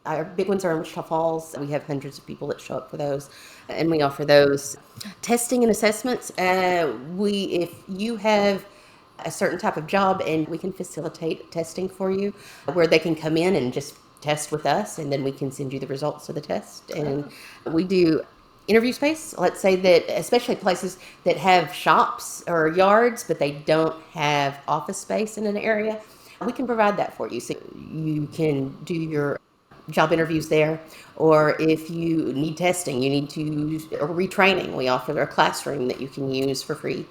Our big ones are in Wichita Falls. We have hundreds of people that show up for those, and we offer those. Testing and assessments. If you have a certain type of job, and we can facilitate testing for you, where they can come in and just test with us, and then we can send you the results of the test. And we do interview space. Let's say that, especially places that have shops or yards, but they don't have office space in an area, we can provide that for you. So you can do your job interviews there, or if you need testing, you need to, or retraining, we offer a classroom that you can use for free.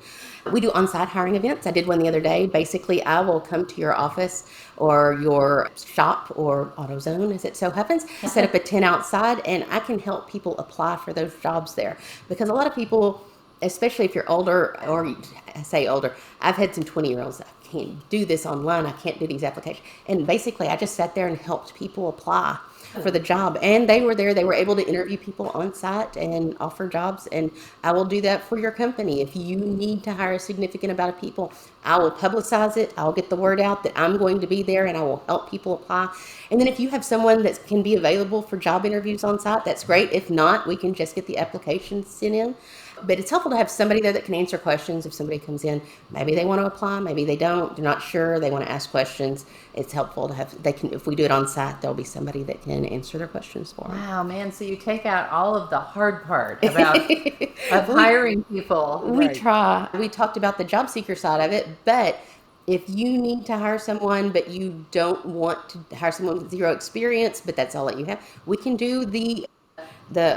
We do on-site hiring events. I did one the other day. Basically, I will come to your office or your shop or AutoZone, as it so happens, set up a tent outside, and I can help people apply for those jobs there. Because a lot of people, especially if you're older, or I say older, I've had some 20-year-olds, I can't do this online, I can't do these applications. And basically, I just sat there and helped people apply for the job, and they were there. They were able to interview people on site and offer jobs, and I will do that for your company. If you need to hire a significant amount of people, I will publicize it. I'll get the word out that I'm going to be there, and I will help people apply. And then if you have someone that can be available for job interviews on site, that's great. If not, we can just get the applications sent in. But it's helpful to have somebody there that can answer questions. If somebody comes in, maybe they want to apply, maybe they don't, they're not sure, they want to ask questions. It's helpful to have, if we do it on site, there'll be somebody that can answer their questions for them. Wow, man. So you take out all of the hard part about of hiring people. We try. We talked about the job seeker side of it, but if you need to hire someone, but you don't want to hire someone with zero experience, but that's all that you have, we can do the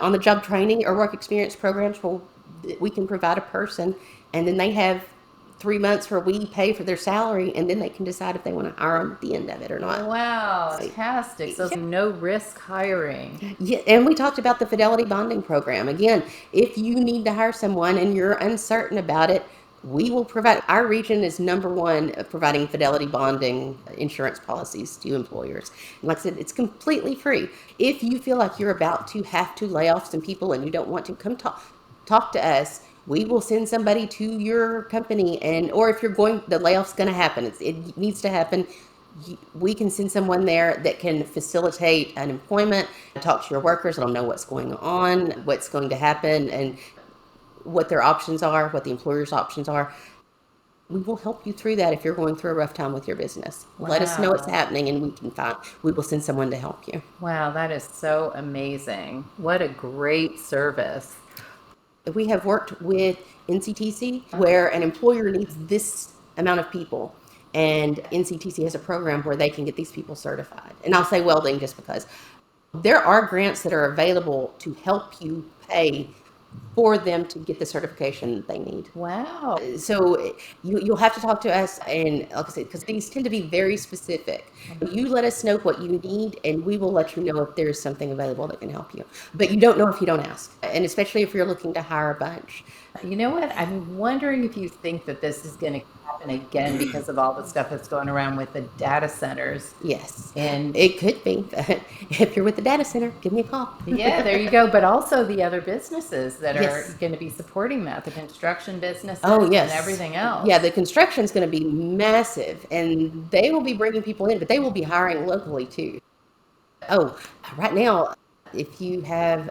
on the job training or work experience programs where we can provide a person, and then they have 3 months where we pay for their salary, and then they can decide if they want to hire them at the end of it or not. Wow, fantastic. So no risk hiring. Yeah, and we talked about the fidelity bonding program. Again, if you need to hire someone and you're uncertain about it, we will provide. Our region is number one of providing fidelity bonding insurance policies to employers. And like I said, it's completely free. If you feel like you're about to have to lay off some people and you don't want to, come talk to us. We will send somebody to your company, or if you're the layoff's going to happen, it needs to happen. We can send someone there that can facilitate an employment, talk to your workers, let them know what's going on, what's going to happen, and what their options are, what the employer's options are. We will help you through that if you're going through a rough time with your business. Wow. Let us know what's happening, and we will send someone to help you. Wow, that is so amazing. What a great service. We have worked with NCTC where an employer needs this amount of people, and NCTC has a program where they can get these people certified. And I'll say welding just because there are grants that are available to help you pay for them to get the certification that they need. Wow. So you'll have to talk to us, and like I said, because these tend to be very specific. You let us know what you need, and we will let you know if there's something available that can help you. But you don't know if you don't ask, and especially if you're looking to hire a bunch. You know what? I'm wondering if you think that this is going to happen again because of all the stuff that's going around with the data centers. Yes, and it could be. If you're with the data center, give me a call. Yeah, there you go. But also the other businesses that are going to be supporting that, the construction businesses and everything else. Yeah, the construction is going to be massive, and they will be bringing people in, but they will be hiring locally too. Oh, right now, if you have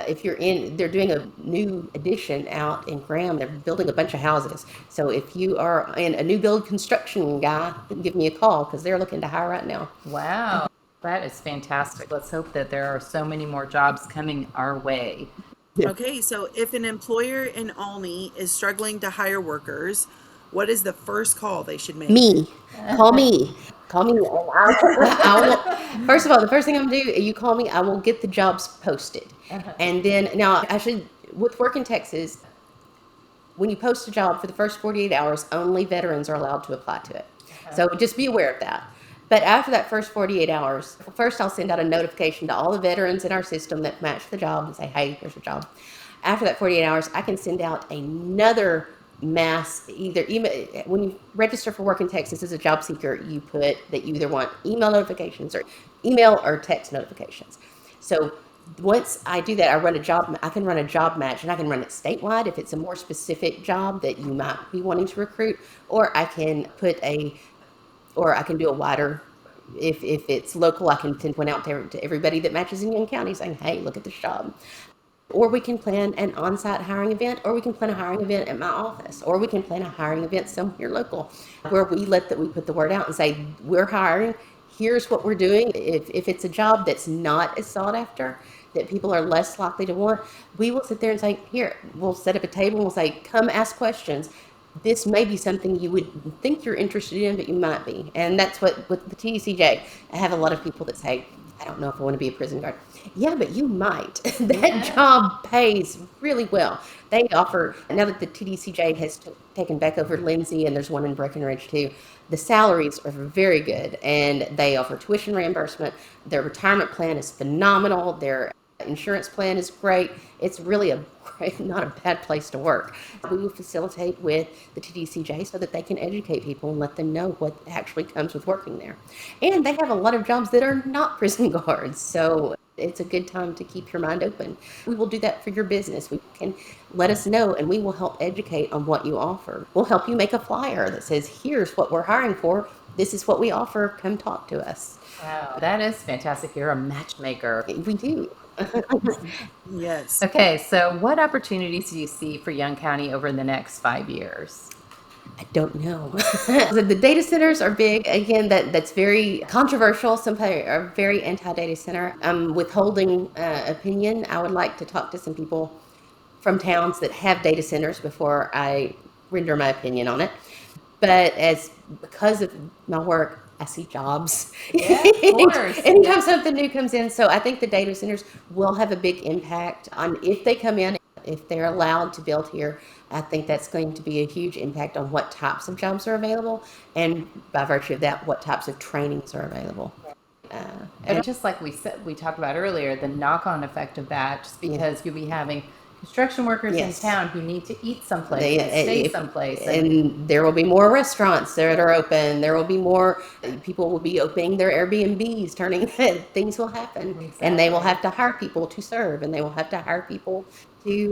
If you're in, they're doing a new addition out in Graham. They're building a bunch of houses. So if you are in a new build construction guy, give me a call because they're looking to hire right now. Wow, that is fantastic. Let's hope that there are so many more jobs coming our way. Okay, so if an employer in Olney is struggling to hire workers, what is the first call they should make? Me, call me. Call me. And I will, first of all, the first thing I'm gonna do, you call me, I will get the jobs posted. And then, now, actually, with work in Texas, when you post a job for the first 48 hours, only veterans are allowed to apply to it. So just be aware of that. But after that first 48 hours, first I'll send out a notification to all the veterans in our system that match the job and say, hey, here's your job. After that 48 hours, I can send out another mass, either email, when you register for work in Texas as a job seeker, you put that you either want email notifications or email or text notifications. So once I do that, I can run a job match, and I can run it statewide if it's a more specific job that you might be wanting to recruit, or I can do a wider, if it's local, I can send one out to everybody that matches in Young County saying, hey, look at this job. Or we can plan an on-site hiring event, or we can plan a hiring event at my office, or we can plan a hiring event somewhere local where we put the word out and say, we're hiring, here's what we're doing. If it's a job that's not as sought after, that people are less likely to want, we will sit there and say, here, we'll set up a table and we'll say, come ask questions. This may be something you would think you're interested in, but you might be. And that's what, with the TDCJ, I have a lot of people that say, I don't know if I want to be a prison guard. Yeah, but you might. That job pays really well. They offer, now that the TDCJ has taken back over Lindsay, and there's one in Breckenridge too, the salaries are very good, and they offer tuition reimbursement. Their retirement plan is phenomenal. Their insurance plan is great. It's really not a bad place to work. We will facilitate with the TDCJ so that they can educate people and let them know what actually comes with working there. And they have a lot of jobs that are not prison guards, so it's a good time to keep your mind open. We will do that for your business. We can let us know, and we will help educate on what you offer. We'll help you make a flyer that says, here's what we're hiring for. This is what we offer. Come talk to us. Wow, that is fantastic. You're a matchmaker. We do. Yes. Okay, so what opportunities do you see for Young County over the next 5 years? I don't know. The data centers are big. Again, that's very controversial. Some people are very anti-data center. I'm withholding opinion. I would like to talk to some people from towns that have data centers before I render my opinion on it. But because of my work, I see jobs. Yeah, of course. Anytime something new comes in. So I think the data centers will have a big impact on, if they come in, if they're allowed to build here. I think that's going to be a huge impact on what types of jobs are available, and by virtue of that, what types of trainings are available. And just like we talked about earlier, the knock-on effect of that, just because you'll be having construction workers Yes. in town who need to eat someplace, stay someplace. And there will be more restaurants that are open. There will be more people will be opening their Airbnbs, turning things will happen. Exactly. And they will have to hire people to serve, and they will have to hire people to,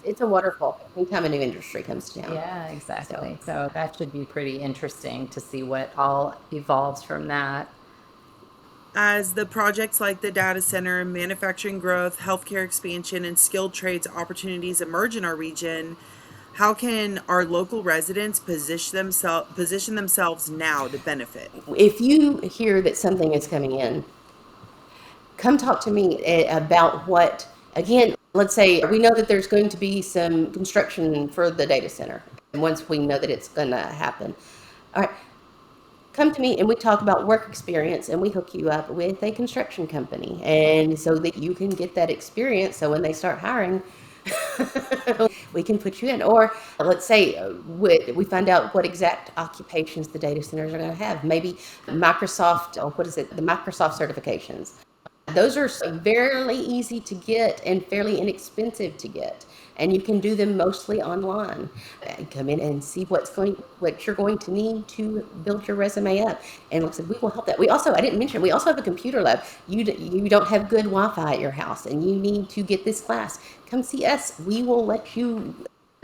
it's a waterfall anytime a new industry comes to town. Yeah, exactly. So that should be pretty interesting to see what all evolves from that. As the projects like the data center, manufacturing growth, healthcare expansion, and skilled trades opportunities emerge in our region, how can our local residents position themselves now to benefit? If you hear that something is coming in, come talk to me about what, again, let's say we know that there's going to be some construction for the data center. And once we know that it's going to happen, all right, come to me and we talk about work experience, and we hook you up with a construction company, and so that you can get that experience. So when they start hiring, we can put you in. Or let's say we find out what exact occupations the data centers are going to have. Maybe Microsoft, or the Microsoft certifications. Those are fairly easy to get and fairly inexpensive to get. And you can do them mostly online. Come in and see what you're going to need to build your resume up. And like I said, we will help that. We also have a computer lab. You don't have good Wi-Fi at your house and you need to get this class. Come see us. We will let you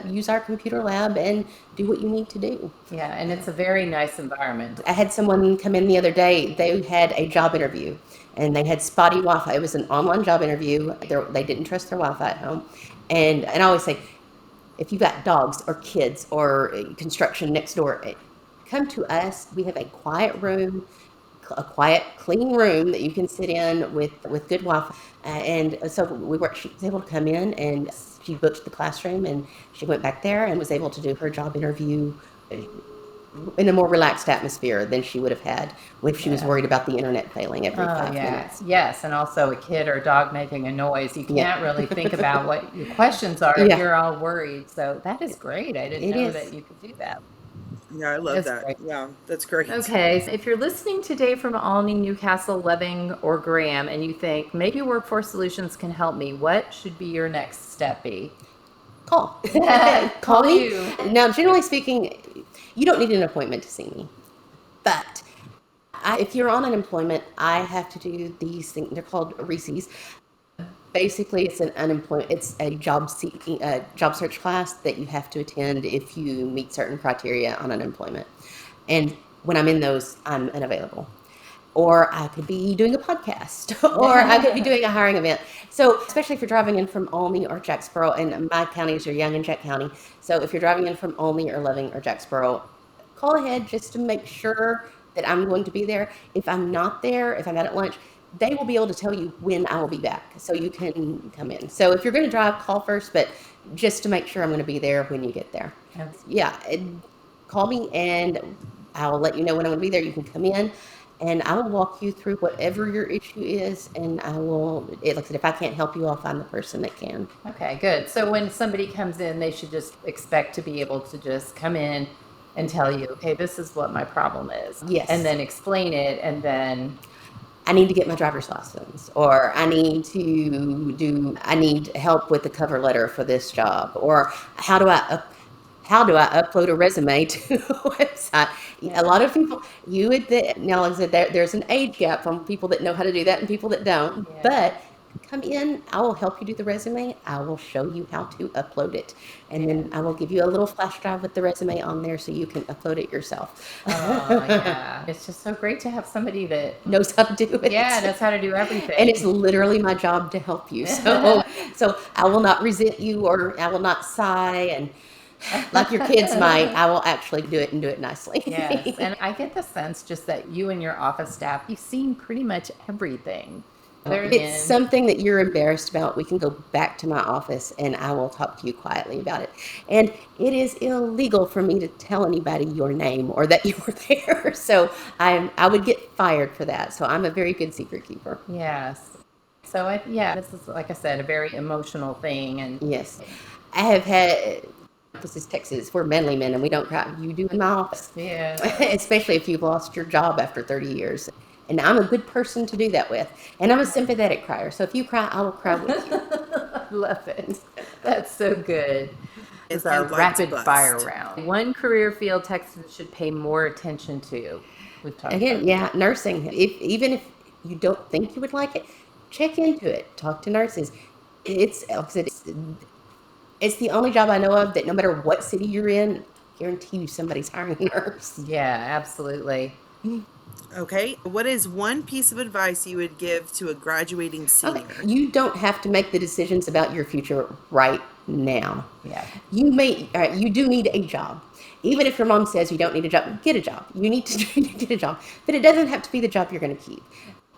use our computer lab and do what you need to do. Yeah, and it's a very nice environment. I had someone come in the other day. They had a job interview and they had spotty Wi-Fi. It was an online job interview. They didn't trust their Wi-Fi at home. And I always say, if you've got dogs or kids or construction next door, come to us. We have a quiet room, a quiet, clean room that you can sit in with good Wi-Fi. And so she was able to come in and she booked the classroom and she went back there and was able to do her job interview in a more relaxed atmosphere than she would have had if she was worried about the internet failing every 5 minutes. Yes, and also a kid or a dog making a noise. You can't Yeah. really think about what your questions are if you're all worried. So that is great. I didn't know that you could do that. Yeah, I love That's that. great. Yeah, that's great. Okay, so if you're listening today from Olney, Newcastle, Loving, or Graham, and you think maybe Workforce Solutions can help me, what should be your next step be? Call. Call me. you. Now, generally speaking, you don't need an appointment to see me. But if you're on unemployment, I have to do these things. They're called RECEs. Basically, it's a job search class that you have to attend if you meet certain criteria on unemployment. And when I'm in those, I'm unavailable. Or I could be doing a podcast, or I could be doing a hiring event. So, especially if you're driving in from Olney or Jacksboro, and my counties are Young and Jack County. So, if you're driving in from Olney or Loving or Jacksboro, call ahead just to make sure that I'm going to be there. If I'm not there, if I'm out at lunch, they will be able to tell you when I will be back, so you can come in. So, if you're going to drive, call first, but just to make sure I'm going to be there when you get there. Call me, and I'll let you know when I'm going to be there. You can come in. And I will walk you through whatever your issue is, and like I said, if I can't help you, I'll find the person that can. Okay, good. So when somebody comes in, they should just expect to be able to just come in and tell you, okay, this is what my problem is. Yes. And then explain it, and then I need to get my driver's license, or I need help with the cover letter for this job, or how do I upload a resume to a website? A lot of people, now like I said, there's an age gap from people that know how to do that and people that don't. Yeah. But come in, I will help you do the resume. I will show you how to upload it. And then I will give you a little flash drive with the resume on there so you can upload it yourself. Oh, yeah. It's just so great to have somebody that knows how to do it. knows how to do everything. And it's literally my job to help you. So I will not resent you, or I will not sigh and like your kids might. I will actually do it and do it nicely. Yes, and I get the sense just that you and your office staff, you've seen pretty much everything. If it's something that you're embarrassed about, we can go back to my office and I will talk to you quietly about it. And it is illegal for me to tell anybody your name or that you were there. So I would get fired for that. So I'm a very good secret keeper. Yes. So this is, like I said, a very emotional thing. And yes, I have had. This is Texas. We're manly men, and we don't cry. You do in my office. Yeah. Especially if you've lost your job after 30 years. And I'm a good person to do that with. And I'm a sympathetic crier. So if you cry, I will cry with you. Love it. That's so good. It's our rapid lights fire bust. round. One career field Texans should pay more attention to. We've talked Again, about nursing. Even if you don't think you would like it, check into it. Talk to nurses. It's the only job I know of that no matter what city you're in, I guarantee you somebody's hiring a nurse. Yeah, absolutely. Okay. What is one piece of advice you would give to a graduating senior? Okay. You don't have to make the decisions about your future right now. Yeah. You do need a job. Even if your mom says you don't need a job, get a job. You need to get a job. But it doesn't have to be the job you're going to keep.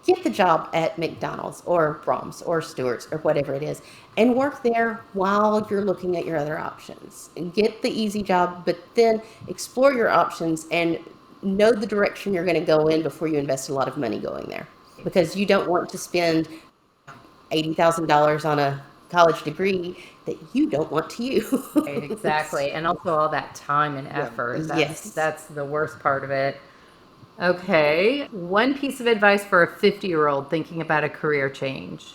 Get the job at McDonald's or Brahms or Stewart's or whatever it is, and work there while you're looking at your other options. And get the easy job, but then explore your options and know the direction you're going to go in before you invest a lot of money going there. Because you don't want to spend $80,000 on a college degree that you don't want to use. Right, exactly. And also all that time and effort. That's the worst part of it. Okay. One piece of advice for a 50-year-old thinking about a career change.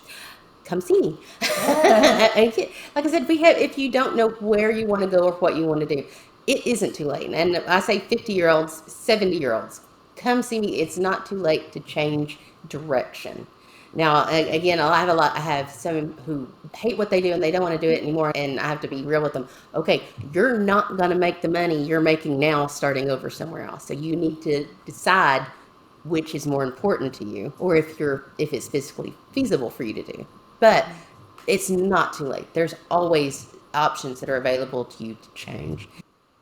Come see me. Like I said, if you don't know where you want to go or what you want to do, it isn't too late. And I say 50-year-olds, 70-year-olds, come see me. It's not too late to change direction. Now, again, I have some who hate what they do and they don't want to do it anymore. And I have to be real with them. Okay, you're not going to make the money you're making now starting over somewhere else. So you need to decide which is more important to you, or if it's physically feasible for you to do. But it's not too late. There's always options that are available to you to change.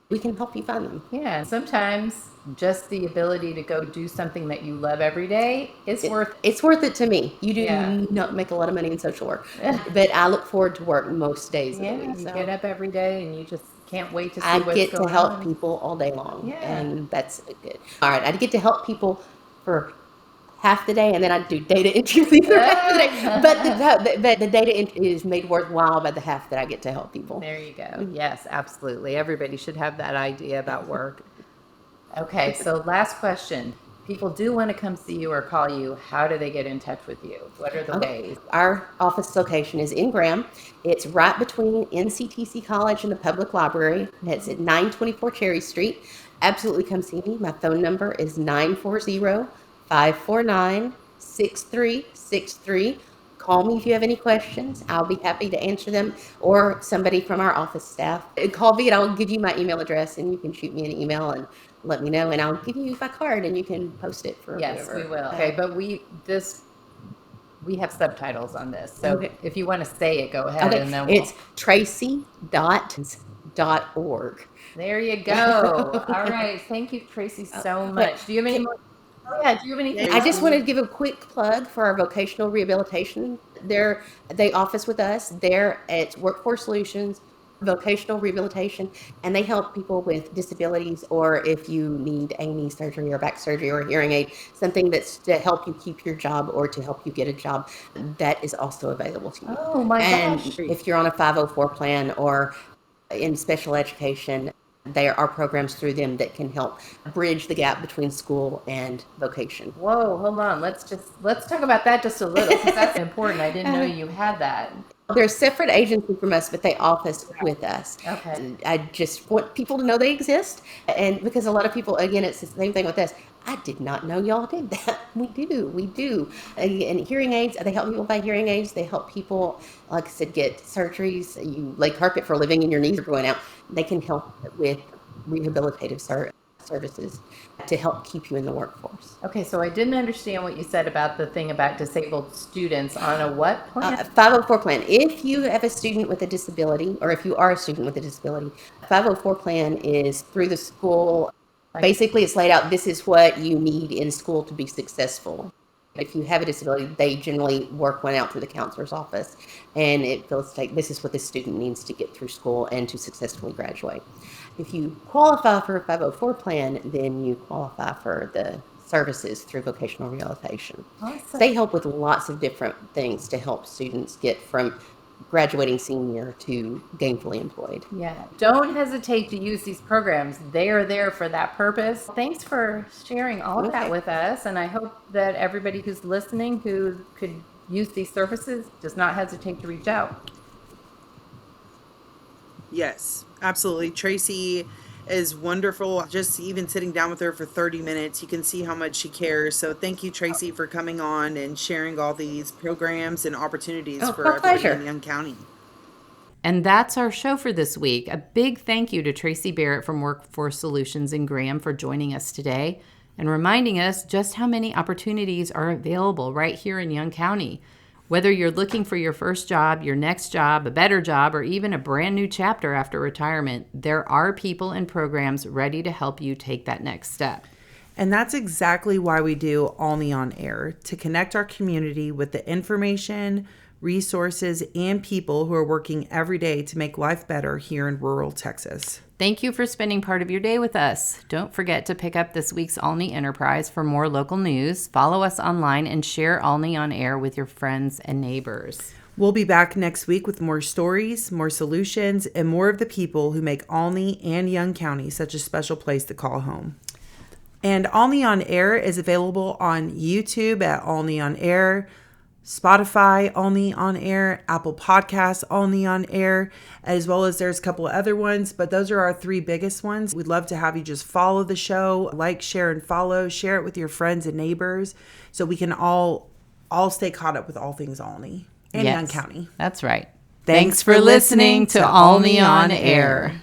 We can help you find them. Yeah, and sometimes just the ability to go do something that you love every day is worth. It's worth it to me. You do Yeah. not make a lot of money in social work, but I look forward to work most days of Yeah, the week. you So get up every day and you just can't wait to see I what's get to going help on. people all day long, Yeah. and that's good. All right, I get to help people for half the day, and then I do data entry for the other half of the day. But the data entry is made worthwhile by the half that I get to help people. There you go. Yes, absolutely. Everybody should have that idea about work. Okay, so last question. People do want to come see you or call you. How do they get in touch with you? What are the ways? Our office location is in Graham. It's right between NCTC College and the public library. It's at 924 Cherry Street. Absolutely come see me. My phone number is 940-549-6363. Call me if you have any questions. I'll be happy to answer them, or somebody from our office staff. Call me and I'll give you my email address, and you can shoot me an email and let me know, and I'll give you my card and you can post it for Yes, whoever. we will. Okay, but we have subtitles on this. So Okay. if you want to say it, go ahead Okay, and then it's tracy.org. there you go. All right. Thank you, Tracy, so much. Do you have any more? Oh, yeah. Do you have anything? I just wanted to give a quick plug for our vocational rehabilitation. They office with us. They're at Workforce Solutions, vocational rehabilitation, and they help people with disabilities, or if you need a knee surgery or back surgery or a hearing aid, something that's to help you keep your job or to help you get a job, that is also available to you. Oh my And gosh. if you're on a 504 plan or in special education, there are programs through them that can help bridge the gap between school and vocation. Whoa, hold on. Let's talk about that just a little, because that's important. I didn't know you had that. They're a separate agency from us, but they office with us. Okay. I just want people to know they exist. And because a lot of people, again, it's the same thing with us. I did not know y'all did that. We do. And hearing aids, they help people buy hearing aids. They help people, like I said, get surgeries. You lay carpet for a living and your knees are going out. They can help with rehabilitative services to help keep you in the workforce. Okay, so I didn't understand what you said about the thing about disabled students on a what plan? 504 plan. If you have a student with a disability, or if you are a student with a disability, 504 plan is through the school. Basically, it's laid out, this is what you need in school to be successful. If you have a disability, they generally work one out through the counselor's office, and it feels like this is what the student needs to get through school and to successfully graduate. If you qualify for a 504 plan, then you qualify for the services through vocational rehabilitation. Awesome. They help with lots of different things to help students get from graduating senior to gainfully employed. Yeah, don't hesitate to use these programs. They are there for that purpose. Thanks for sharing all of that with us. And I hope that everybody who's listening who could use these services does not hesitate to reach out. Yes, absolutely. Tracy is wonderful. Just even sitting down with her for 30 minutes, you can see how much she cares. So thank you, Tracy, for coming on and sharing all these programs and opportunities for my everybody pleasure. in Young County. And that's our show for this week. A big thank you to Tracy Barrett from Workforce Solutions in Graham for joining us today and reminding us just how many opportunities are available right here in Young County. Whether you're looking for your first job, your next job, a better job, or even a brand new chapter after retirement, there are people and programs ready to help you take that next step. And that's exactly why we do Olney On Air, to connect our community with the information, resources, and people who are working every day to make life better here in rural Texas. Thank you for spending part of your day with us. Don't forget to pick up this week's Olney Enterprise for more local news. Follow us online and share Olney On Air with your friends and neighbors. We'll be back next week with more stories, more solutions, and more of the people who make Olney and Young County such a special place to call home. And Olney On Air is available on YouTube at Olney On Air, Spotify, Olney On Air, Apple Podcasts, Olney On Air, as well as there's a couple of other ones, but those are our three biggest ones. We'd love to have you just follow the show, like, share, and follow. Share it with your friends and neighbors so we can all all stay caught up with all things Olney and Young County. That's right. Thanks for listening to Olney On Air.